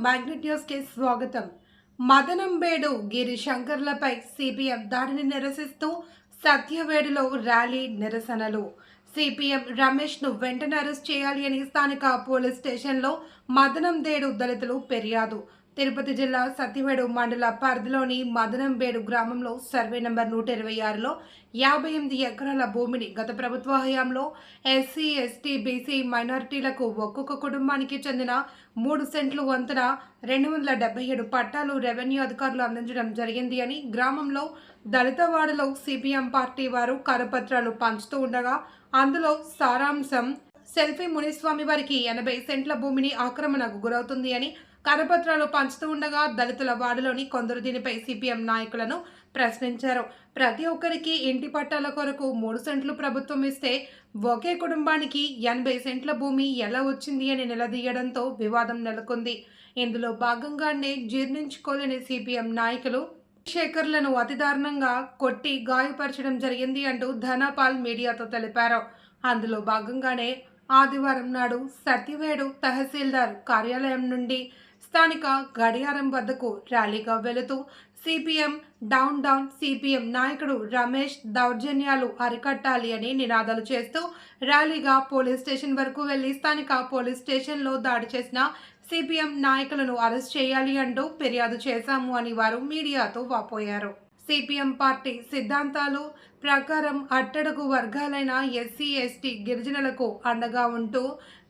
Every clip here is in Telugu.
మ్యాగ్నెట్ న్యూస్ కి స్వాగతం. మదనంబేడు గిరిశంకర్లపై సిపిఎం దాడిని నిరసిస్తూ సత్యవేడులో ర్యాలీ నిరసనలు. సిపిఎం రమేష్ ను వెంటనే అరెస్ట్ చేయాలి అని స్థానిక పోలీస్ స్టేషన్లో మదనంబేడు దళితులు ఫిర్యాదు. తిరుపతి జిల్లా సత్యవేడు మండల పరిధిలోని మదనంబేడు గ్రామంలో సర్వే నంబర్ 126లో 58 ఎకరాల భూమిని గత ప్రభుత్వ హయాంలో ఎస్సీ, ఎస్టీ, బీసీ మైనారిటీలకు ఒక్కొక్క కుటుంబానికి చెందిన 3 సెంట్లు వంతున 277 పట్టాలు రెవెన్యూ అధికారులు అందించడం జరిగింది అని గ్రామంలో దళితవాడలో సిపిఎం పార్టీ వారు కరపత్రాలు పంచుతూ ఉండగా అందులో సారాంశం సెల్ఫీ మునిస్వామి వారికి 80 సెంట్ల భూమిని ఆక్రమణకు గురవుతుంది అని కరపత్రాలు పంచుతూ ఉండగా దళితుల వార్డులోని కొందరు దీనిపై సిపిఎం నాయకులను ప్రశ్నించారు. ప్రతి ఒక్కరికి ఇంటి పట్టాల కొరకు 3 సెంట్లు ప్రభుత్వం ఇస్తే ఒకే కుటుంబానికి 80 సెంట్ల భూమి ఎలా వచ్చింది అని నిలదీయడంతో వివాదం నెలకొంది. ఇందులో భాగంగానే జీర్ణించుకోలేని సిపిఎం నాయకులు శేఖర్లను అతి దారుణంగా కొట్టి గాయపరచడం జరిగింది అంటూ ధనపాల్ మీడియాతో తెలిపారు. అందులో భాగంగానే ఆదివారం నాడు సత్యవేడు తహసీల్దార్ కార్యాలయం నుండి స్థానిక గడియారం వద్దకు ర్యాలీగా వెళుతూ సిపిఎం డౌన్ డౌన్, సిపిఎం నాయకుడు రమేష్ దౌర్జన్యాలు అరికట్టాలి అని నినాదాలు చేస్తూ ర్యాలీగా పోలీస్ స్టేషన్ వరకు వెళ్లి స్థానిక పోలీస్ స్టేషన్లో దాడి చేసిన సిపిఎం నాయకులను అరెస్ట్ చేయాలి అంటూ ఫిర్యాదు చేశాము అని వారు మీడియాతో వాపోయారు. సిపిఎం పార్టీ సిద్ధాంతాలు ప్రకారం అట్టడుగు వర్గాలైన ఎస్సీ, ఎస్టీ, గిరిజనులకు అండగా ఉంటూ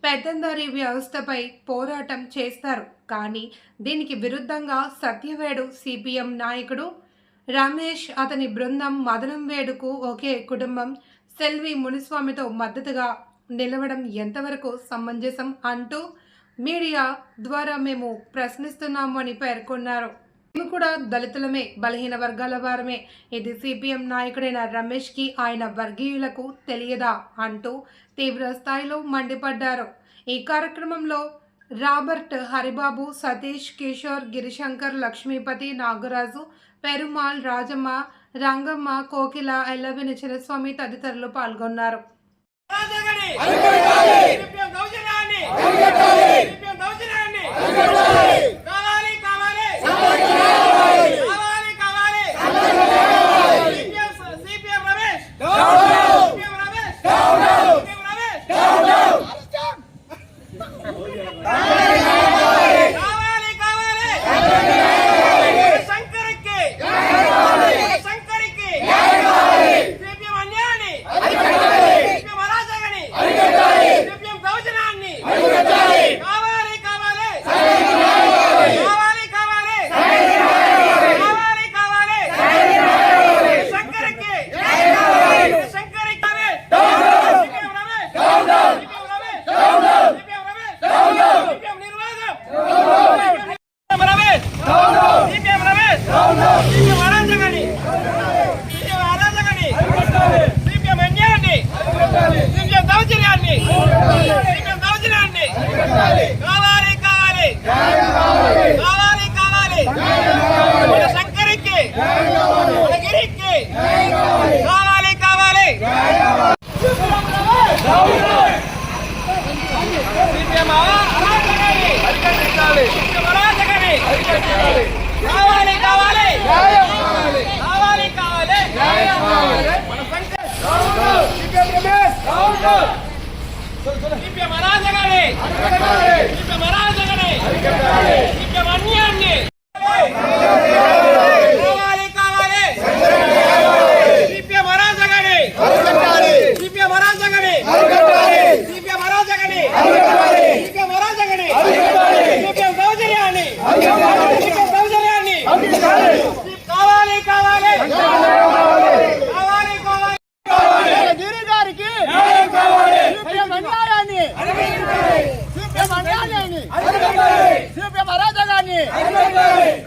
పెత్తందారీ వ్యవస్థపై పోరాటం చేస్తారు. కానీ దీనికి విరుద్ధంగా సత్యవేడు సిపిఎం నాయకుడు రమేష్, అతని బృందం మదనంబేడుకు ఒకే కుటుంబం సెల్వి మునిస్వామితో మద్దతుగా నిలవడం ఎంతవరకు సమంజసం అంటూ మీడియా ద్వారా మేము ప్రశ్నిస్తున్నాము అని పేర్కొన్నారు. మేము కూడా దళితులమే, బలహీన వర్గాల వారమే. ఇది సిపిఎం నాయకుడైన రమేష్ కి ఆయన వర్గీయులకు తెలియదా అంటూ తీవ్ర స్థాయిలో మండిపడ్డారు. ఈ కార్యక్రమంలో రాబర్ట్, హరిబాబు, సతీష్, కిషోర్, గిరిశంకర్, లక్ష్మీపతి, నాగరాజు, పెరుమాల్, రాజమ్మ, రంగమ్మ, కోకిల, ఎల్లవిని చిన్నస్వామి తదితరులు పాల్గొన్నారు.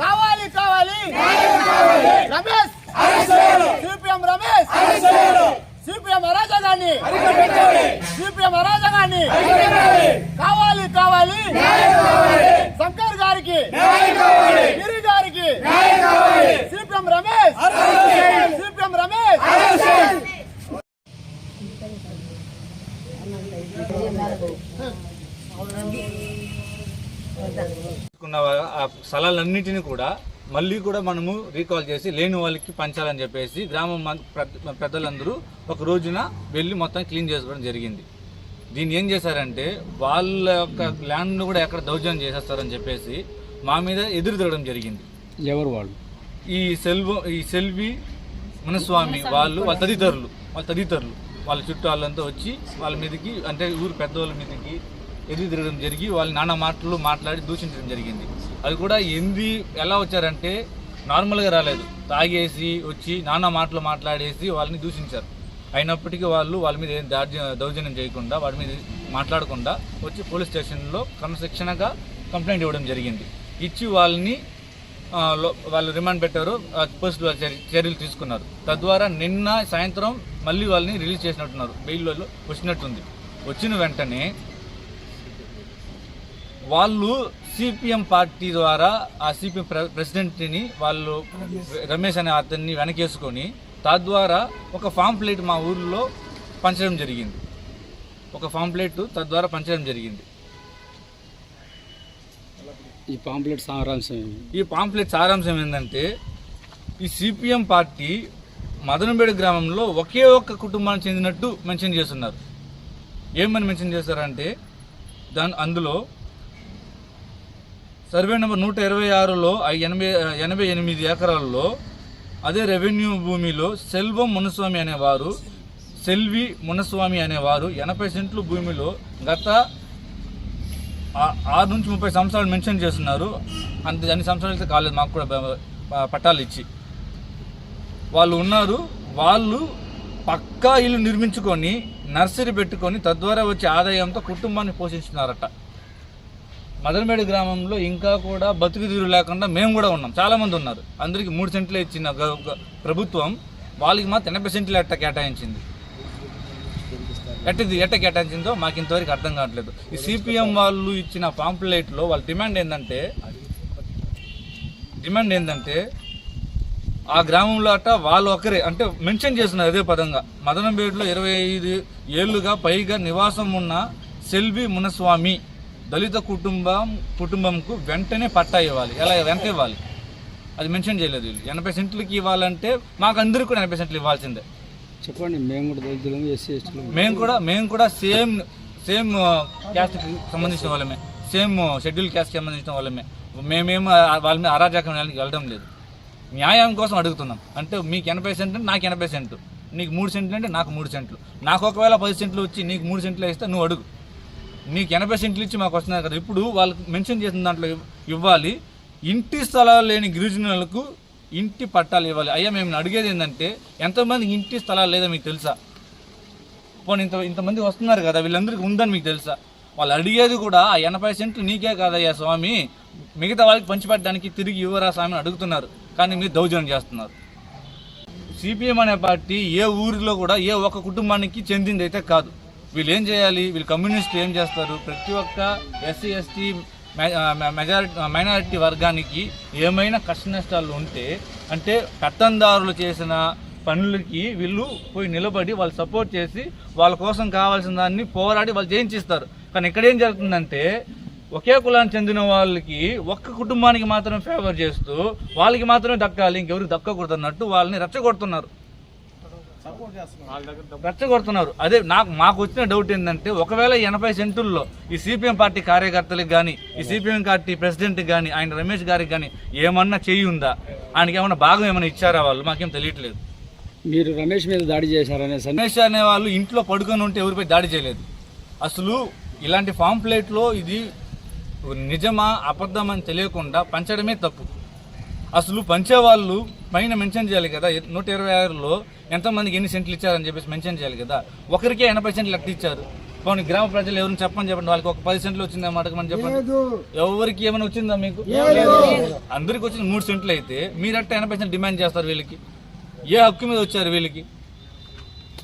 కావాలి కావాలి రమేష్, సిపిఎం రమేష్, సిపిఎం అరాజకాన్ని, సిపిఎం అరాజకాన్ని కావాలి కావాలి. శంకర్ గారికి, గిరి గారికి, సిపిఎం రమేష్, సిపిఎం రమేష్. ఆ స్థలాలన్నింటినీ కూడా మళ్ళీ కూడా మనము రీకాల్ చేసి లేని వాళ్ళకి పంచాలని చెప్పేసి గ్రామం పెద్దలందరూ ఒక రోజున వెళ్ళి మొత్తం క్లీన్ చేసుకోవడం జరిగింది. దీన్ని ఏం చేశారంటే వాళ్ళ యొక్క ల్యాండ్ను కూడా ఎక్కడ దౌర్జన్యం చేసేస్తారని చెప్పేసి మా మీద ఎదురు తిరగడం జరిగింది. ఎవరు వాళ్ళు? ఈ సెల్వి మునస్వామి వాళ్ళ తదితరులు వాళ్ళ చుట్టాలంతా వచ్చి వాళ్ళ మీదకి అంటే ఊరు పెద్దవాళ్ళ మీదకి ఎదురు తిరగడం జరిగి వాళ్ళు నానా మాటలు మాట్లాడి దూషించడం జరిగింది. అది కూడా ఎలా వచ్చారంటే నార్మల్గా రాలేదు, తాగేసి వచ్చి నానా మాటలు మాట్లాడేసి వాళ్ళని దూషించారు. అయినప్పటికీ వాళ్ళ మీద ఏం దౌర్జన్యం చేయకుండా వాళ్ళ మీద మాట్లాడకుండా వచ్చి పోలీస్ స్టేషన్లో క్రమశిక్షణగా కంప్లైంట్ ఇవ్వడం జరిగింది. ఇచ్చి వాళ్ళు రిమాండ్ పెట్టారు, పోలీసులు చర్యలు తీసుకున్నారు. తద్వారా నిన్న సాయంత్రం మళ్ళీ వాళ్ళని రిలీజ్ చేసినట్టున్నారు, బెయిల్లో వచ్చినట్టుంది. వచ్చిన వెంటనే వాళ్ళు సిపిఎం పార్టీ ద్వారా ఆ సిపిఎం ప్రెసిడెంట్ని వాళ్ళు రమేష్ అనే అతన్ని వెనకేసుకొని తద్వారా ఒక పాంప్లెట్ మా ఊర్లో పంచడం జరిగింది. ఈ పాంప్లెట్ సారాంశం ఏంటంటే ఈ సిపిఎం పార్టీ మదనంబేడు గ్రామంలో ఒకే ఒక్క కుటుంబానికి చెందినట్టు మెన్షన్ చేస్తున్నారు. ఏమని మెన్షన్ చేస్తారంటే అందులో సర్వే నెంబర్ 126లో 88 ఎకరాల్లో అదే రెవెన్యూ భూమిలో సెల్వి మునస్వామి అనేవారు 80 సెంట్లు భూమిలో గత 6 నుంచి 30 సంవత్సరాలు మెన్షన్ చేస్తున్నారు. అన్ని సంవత్సరాలు అయితే కాలేదు, మాకు కూడా పట్టాలు ఇచ్చి వాళ్ళు ఉన్నారు. వాళ్ళు పక్కా ఇల్లు నిర్మించుకొని నర్సరీ పెట్టుకొని తద్వారా వచ్చే ఆదాయంతో కుటుంబాన్ని పోషిస్తున్నారట. మదనమేడు గ్రామంలో ఇంకా కూడా బతుకుదీరు లేకుండా మేము కూడా ఉన్నాం, చాలామంది ఉన్నారు. అందరికీ 3 సెంట్లు ఇచ్చిన ప్రభుత్వం వాళ్ళకి మాత్రం 80 సెంట్లు ఎట్ట కేటాయించింది. ఎట్ట కేటాయించిందో మాకు ఇంతవరకు అర్థం కావట్లేదు. ఈ సిపిఎం వాళ్ళు ఇచ్చిన పాంప్లెట్లో వాళ్ళ డిమాండ్ ఏంటంటే ఆ గ్రామంలో అట్ట వాళ్ళు ఒకరే అంటే మెన్షన్ చేస్తున్నారు అదే పదంగా, మదనంబేడులో 25 ఏళ్లుగా పైగా నివాసం ఉన్న సెల్వి మునస్వామి దళిత కుటుంబంకు వెంటనే పట్టా ఇవ్వాలి. ఎలా వెంట ఇవ్వాలి అది మెన్షన్ చేయలేదు. వీళ్ళు 80 సెంట్లకి ఇవ్వాలంటే మాకు అందరికీ కూడా 80 సెంట్లు ఇవ్వాల్సిందే. చెప్పండి. మేము కూడా దళితులము, ఎస్సీ ఎస్టీలు, మేము కూడా సేమ్ క్యాస్ట్కి సంబంధించిన వాళ్ళమే, సేమ్ షెడ్యూల్ క్యాస్ట్కి సంబంధించిన వాళ్ళమే. మేమేమో వాళ్ళ మీద అరాజకం వెళ్ళడం లేదు, న్యాయం కోసం అడుగుతున్నాం. అంటే మీకు 80 సెంట్లు అంటే నాకు 80 సెంట్లు, నీకు 3 సెంట్లు అంటే నాకు 3 సెంట్లు. నాకు ఒకవేళ 10 సెంట్లు వచ్చి నీకు 3 సెంట్లు ఇస్తే నువ్వు అడుగు, నీకు 80 సెంట్లు ఇచ్చి మాకు వస్తున్నారు కదా. ఇప్పుడు వాళ్ళకి మెన్షన్ చేసిన దాంట్లో ఇవ్వాలి. ఇంటి స్థలాలు లేని గిరిజనులకు ఇంటి పట్టాలు ఇవ్వాలి. అయ్యా మేము అడిగేది ఏంటంటే ఎంతమందికి ఇంటి స్థలాలు లేదా మీకు తెలుసా? పోనీ ఇంతమంది వస్తున్నారు కదా, వీళ్ళందరికీ ఉందని మీకు తెలుసా? వాళ్ళు అడిగేది కూడా ఆ 80 సెంట్లు నీకే కాదయ్యా స్వామి, మిగతా వాళ్ళకి పంచిపెట్టడానికి తిరిగి ఇవ్వరా స్వామి అడుగుతున్నారు. కానీ మీరు దౌర్జన్యం చేస్తున్నారు. సిపిఎం అనే పార్టీ ఏ ఊరిలో కూడా ఏ ఒక్క కుటుంబానికి చెందింది అయితే కాదు. వీళ్ళు ఏం చేయాలి, వీళ్ళు కమ్యూనిస్టులు ఏం చేస్తారు, ప్రతి ఒక్క ఎస్సీ ఎస్టీ మైనారిటీ వర్గానికి ఏమైనా కష్ట నష్టాలు ఉంటే అంటే పెత్తందారులు చేసిన పనులకి వీళ్ళు పోయి నిలబడి వాళ్ళు సపోర్ట్ చేసి వాళ్ళ కోసం కావాల్సిన దాన్ని పోరాడి వాళ్ళు చేయించిస్తారు. కానీ ఇక్కడ ఏం జరుగుతుందంటే ఒకే కులానికి చెందిన వాళ్ళకి ఒక్క కుటుంబానికి మాత్రం ఫేవర్ చేస్తూ వాళ్ళకి మాత్రమే దక్కాలి, ఇంకెవరికి దక్కకూడదు అన్నట్టు వాళ్ళని రెచ్చగొడుతున్నారు. అదే మాకు వచ్చిన డౌట్ ఏంటంటే ఒకవేళ 80 సెంటుల్లో ఈ సిపిఎం పార్టీ కార్యకర్తలకు కానీ ఈ సిపిఎం పార్టీ ప్రెసిడెంట్కి కానీ ఆయన రమేష్ గారికి కానీ ఏమన్నా చెయ్యి ఉందా, ఆయనకి ఏమన్నా భాగం ఏమైనా ఇచ్చారా వాళ్ళు మాకేం తెలియట్లేదు. మీరు రమేష్ మీద దాడి చేశారనే రమేష్ అనే వాళ్ళు ఇంట్లో పడుకొని ఉంటే ఎవరిపై దాడి చేయలేదు. అసలు ఇలాంటి పాంప్లెట్లో ఇది నిజమా అబద్ధమని తెలియకుండా పంచడమే తప్పు. అసలు పంచేవాళ్ళు పైన మెన్షన్ చేయాలి కదా, 126లో ఎంతమందికి ఎన్ని సెంట్లు ఇచ్చారని చెప్పేసి మెన్షన్ చేయాలి కదా. ఒకరికే 80 సెంట్లు లెక్క ఇచ్చారు. పోనీ గ్రామ ప్రజలు ఎవరిని చెప్పండి, వాళ్ళకి ఒక 10 సెంట్లు వచ్చిందా అడగమని చెప్పండి. ఎవరికి ఏమైనా వచ్చిందా మీకు? అందరికి వచ్చింది 3 సెంట్లు అయితే మీరట్ట 80 సెంట్లు డిమాండ్ చేస్తారు. వీళ్ళకి ఏ హక్కు మీద వచ్చారు వీళ్ళకి?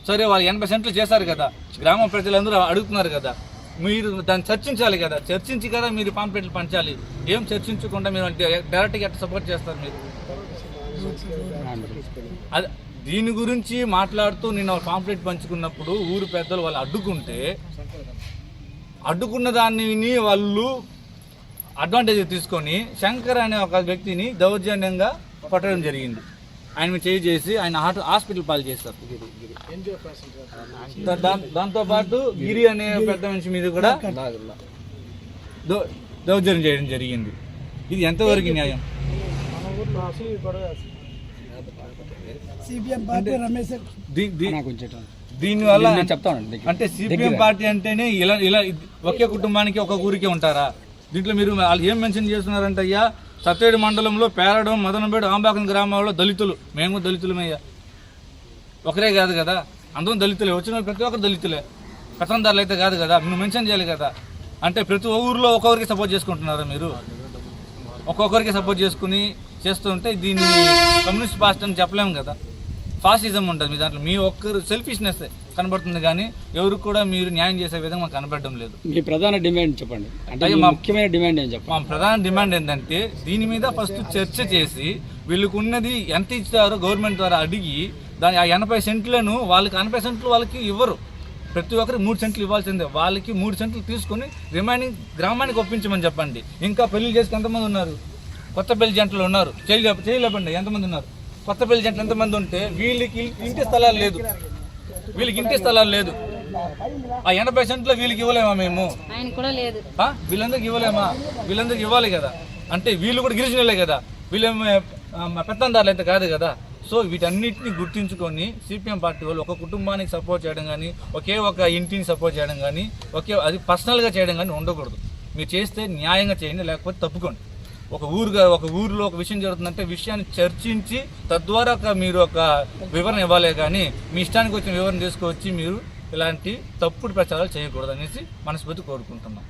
సరే వాళ్ళు 80 సెంట్లు చేశారు కదా, గ్రామ ప్రజలందరూ అడుగుతున్నారు కదా, మీరు దాన్ని చర్చించాలి కదా, చర్చించి కదా మీరు పాంప్లెట్లు పంచాలి. ఏం చర్చించకుండా మీరు డైరెక్ట్గా ఎట్లా సపోర్ట్ చేస్తారు మీరు? అది దీని గురించి మాట్లాడుతూ నిన్న పాంప్లెట్ పంచుకున్నప్పుడు ఊరు పెద్దలు వాళ్ళు అడ్డుకున్న దాన్ని విని వాళ్ళు అడ్వాంటేజ్ తీసుకొని శంకర్ అనే ఒక వ్యక్తిని దౌర్జన్యంగా పట్టడం జరిగింది. ఆయన మీద చేసి ఆయన హాస్పిటల్ పాలు చేస్తారు. దాంతోపాటు గిరి అనే పెద్ద మనిషి మీద కూడా దౌర్జన్యం చేయడం జరిగింది. ఇది ఎంతవరకు న్యాయం? దీనివల్ల చెప్తానండి అంటే సిపిఎం పార్టీ అంటేనే ఇలా ఇలా ఒకే కుటుంబానికి ఒక ఊరికే ఉంటారా? దీంట్లో మీరు వాళ్ళు ఏం మెన్షన్ చేస్తున్నారంటే అయ్యా, సత్తేడు మండలంలో పేరడం, మదనంపేట, ఆంబాకం గ్రామాల్లో దళితులు, మేము దళితులమయ్యా. ఒకరే కాదు కదా, అందరం దళితులే, వచ్చిన ప్రతి ఒక్కరు దళితులే, పెత్తందారులు అయితే కాదు కదా. నువ్వు మెన్షన్ చేయాలి కదా. అంటే ప్రతి ఊరిలో ఒక్కొక్కరికి సపోర్ట్ చేసుకుంటున్నారా మీరు? ఒక్కొక్కరికి సపోర్ట్ చేసుకుని చేస్తుంటే దీన్ని కమ్యూనిస్ట్ పార్టీ అని చెప్పలేము కదా. ఫాసిజం ఉంటుంది మీ దాంట్లో. మీ ఒక్కరు సెల్ఫిష్నెస్ కనబడుతుంది కానీ ఎవరికి కూడా మీరు న్యాయం చేసే విధంగా మాకు కనబడడం లేదు. మీ ప్రధాన డిమాండ్ చెప్పండి. అంటే మా ముఖ్యమైన డిమాండ్ ఏం చెప్పండి? మా ప్రధాన డిమాండ్ ఏంటంటే దీని మీద ఫస్ట్ చర్చ చేసి వీళ్ళకు ఉన్నది ఎంత ఇచ్చారో గవర్నమెంట్ ద్వారా అడిగి దాని ఆ 80 సెంట్లను వాళ్ళకి 80 సెంట్లు వాళ్ళకి ఇవ్వరు. ప్రతి ఒక్కరికి 3 సెంట్లు ఇవ్వాల్సిందే. వాళ్ళకి 3 సెంట్లు తీసుకుని రిమైనింగ్ గ్రామానికి ఒప్పించమని చెప్పండి. ఇంకా పెళ్లి చేసుకుని ఎంతమంది ఉన్నారు? కొత్త పెళ్లి జంటలు ఉన్నారు, చేయలేపండి. ఎంతమంది ఉన్నారు? కొత్త పెళ్లి జంటలు ఎంతమంది ఉంటే వీళ్ళకి ఇంటి స్థలాలు లేదు, వీళ్ళకి ఇంటి స్థలాలు లేదు. ఆ 80 సెంట్లో వీళ్ళకి ఇవ్వలేమా మేము? ఆయన కూడా లేదు. వీళ్ళందరికి ఇవ్వలేమా? వీళ్ళందరికి ఇవ్వాలి కదా. అంటే వీళ్ళు కూడా గిరిజనులే కదా, వీళ్ళేమో పెత్తందారులు అయితే కాదు కదా. సో వీటన్నిటిని గుర్తించుకొని సిపిఎం పార్టీ వాళ్ళు ఒక కుటుంబానికి సపోర్ట్ చేయడం కానీ, ఒకే ఒక ఇంటిని సపోర్ట్ చేయడం కానీ, అది పర్సనల్గా చేయడం కానీ ఉండకూడదు. మీరు చేస్తే న్యాయంగా చేయండి, లేకపోతే తప్పుకోండి. ఒక ఊరిలో ఒక విషయం జరుగుతుందంటే విషయాన్ని చర్చించి తద్వారా మీరు ఒక వివరణ ఇవ్వాలి కానీ మీ ఇష్టానికి వచ్చిన వివరణ తీసుకొచ్చి మీరు ఇలాంటి తప్పుడు ప్రచారాలు చేయకూడదు అనేసి మనస్ఫూర్తి కోరుకుంటున్నాం.